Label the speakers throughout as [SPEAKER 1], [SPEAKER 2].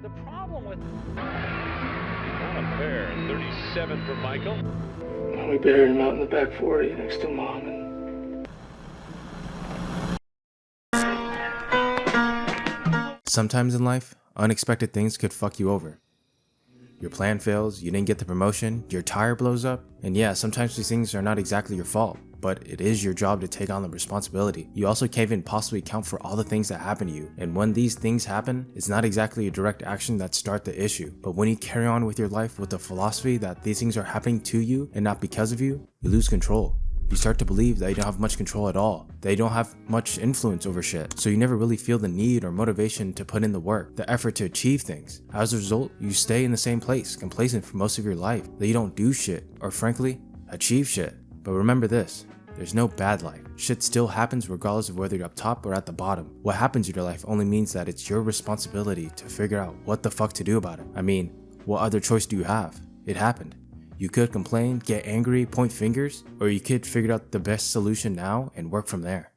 [SPEAKER 1] The problem with... Not a fair. 37 for Michael.
[SPEAKER 2] We buried him out in the back 40 next to Mom and...
[SPEAKER 3] Sometimes in life, unexpected things could fuck you over. Your plan fails, you didn't get the promotion, your tire blows up, and yeah, sometimes these things are not exactly your fault, but it is your job to take on the responsibility. You also can't even possibly account for all the things that happen to you, and when these things happen, it's not exactly a direct action that start the issue, but when you carry on with your life with the philosophy that these things are happening to you and not because of you, you lose control. You start to believe that you don't have much control at all, that you don't have much influence over shit, so you never really feel the need or motivation to put in the work, the effort to achieve things. As a result, you stay in the same place, complacent for most of your life, that you don't do shit, or frankly, achieve shit. But remember this, there's no bad life. Shit still happens regardless of whether you're up top or at the bottom. What happens in your life only means that it's your responsibility to figure out what the fuck to do about it. I mean, what other choice do you have? It happened. You could complain, get angry, point fingers, or you could figure out the best solution now and work from there.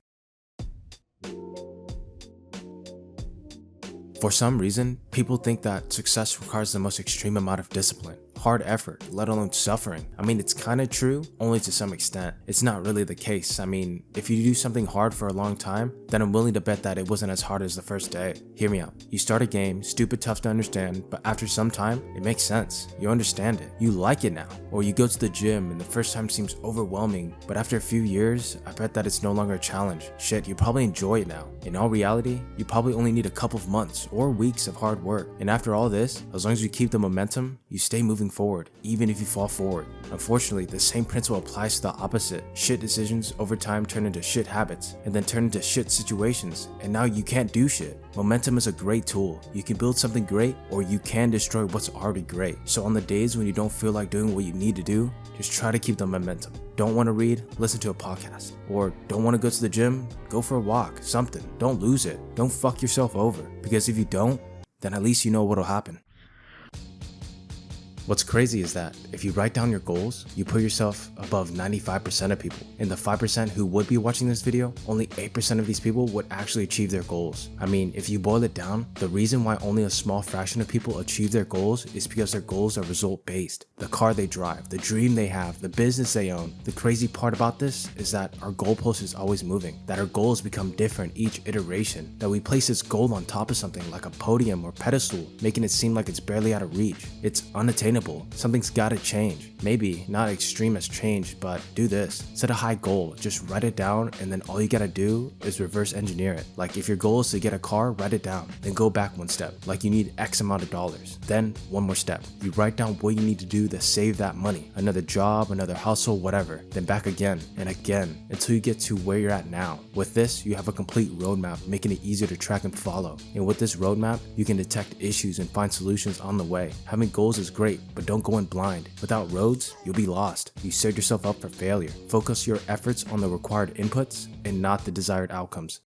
[SPEAKER 3] For some reason, people think that success requires the most extreme amount of discipline, hard effort, let alone suffering. I mean, it's kinda true, only to some extent. It's not really the case. I mean, if you do something hard for a long time, then I'm willing to bet that it wasn't as hard as the first day. Hear me out. You start a game, stupid tough to understand, but after some time, it makes sense. You understand it. You like it now. Or you go to the gym and the first time seems overwhelming, but after a few years, I bet that it's no longer a challenge. Shit, you probably enjoy it now. In all reality, you probably only need a couple of months or weeks of hard work. And after all this, as long as you keep the momentum, you stay moving forward, even if you fall forward. Unfortunately, the same principle applies to the opposite. Shit decisions over time turn into shit habits, and then turn into shit situations, and now you can't do shit. Momentum is a great tool. You can build something great, or you can destroy what's already great. So on the days when you don't feel like doing what you need to do, just try to keep the momentum. Don't want to read? Listen to a podcast. Or don't want to go to the gym? Go for a walk, something. Don't lose it. Don't fuck yourself over. Because if you don't, then at least you know what'll happen. What's crazy is that if you write down your goals, you put yourself above 95% of people. And the 5% who would be watching this video, only 8% of these people would actually achieve their goals. I mean, if you boil it down, the reason why only a small fraction of people achieve their goals is because their goals are result-based. The car they drive, the dream they have, the business they own. The crazy part about this is that our goalpost is always moving, that our goals become different each iteration, that we place this goal on top of something like a podium or pedestal, making it seem like it's barely out of reach. It's unattainable. Something's gotta change. Maybe not extreme as change, but do this. Set a high goal, just write it down, and then all you gotta do is reverse engineer it. Like if your goal is to get a car, write it down, then go back one step. Like you need X amount of dollars. Then one more step. You write down what you need to do to save that money. Another job, another hustle, whatever. Then back again and again until you get to where you're at now. With this, you have a complete roadmap, making it easier to track and follow. And with this roadmap, you can detect issues and find solutions on the way. Having goals is great, but don't go in blind. Without roads, you'll be lost. You set yourself up for failure. Focus your efforts on the required inputs and not the desired outcomes.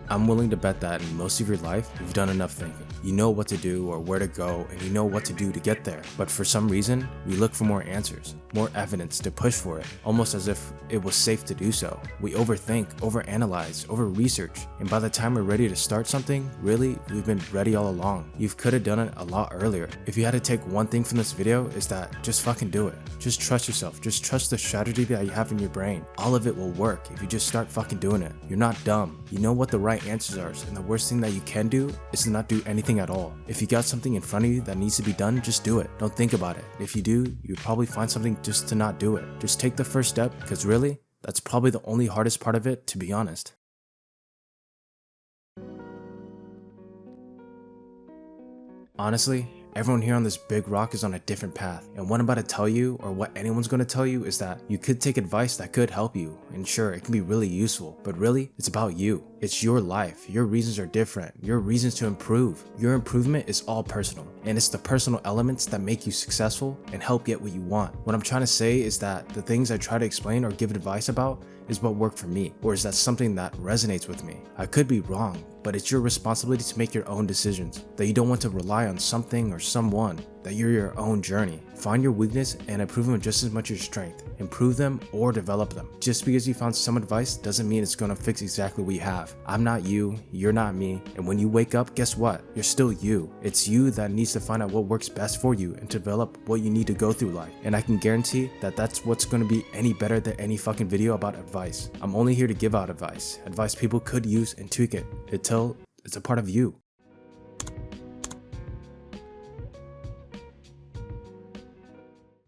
[SPEAKER 3] I'm willing to bet that in most of your life, you've done enough thinking. You know what to do or where to go, and you know what to do to get there. But for some reason, we look for more answers, more evidence to push for it, almost as if it was safe to do so. We overthink, overanalyze, over-research, and by the time we're ready to start something, really, we've been ready all along. You could have done it a lot earlier. If you had to take one thing from this video, is that just fucking do it. Just trust yourself. Just trust the strategy that you have in your brain. All of it will work if you just start fucking doing it. You're not dumb. You know what the right answers are, and the worst thing that you can do is to not do anything at all. If you got something in front of you that needs to be done, just do it. Don't think about it. If you do, you'll probably find something just to not do it. Just take the first step, because really, that's probably the only hardest part of it, to be honest. Honestly, everyone here on this big rock is on a different path, and what I'm about to tell you, or what anyone's going to tell you, is that you could take advice that could help you, and sure, it can be really useful, but really, it's about you. It's your life. Your reasons are different. Your reasons to improve. Your improvement is all personal, and it's the personal elements that make you successful and help get what you want. What I'm trying to say is that the things I try to explain or give advice about is what worked for me, or is that something that resonates with me. I could be wrong, but it's your responsibility to make your own decisions, that you don't want to rely on something or someone, that you're your own journey. Find your weakness and improve them just as much as your strength. Improve them or develop them. Just because you found some advice doesn't mean it's gonna fix exactly what you have. I'm not you, you're not me, and when you wake up, guess what? You're still you. It's you that needs to find out what works best for you and develop what you need to go through life. And I can guarantee that that's what's gonna be any better than any fucking video about advice. I'm only here to give out advice people could use and tweak it until it's a part of you.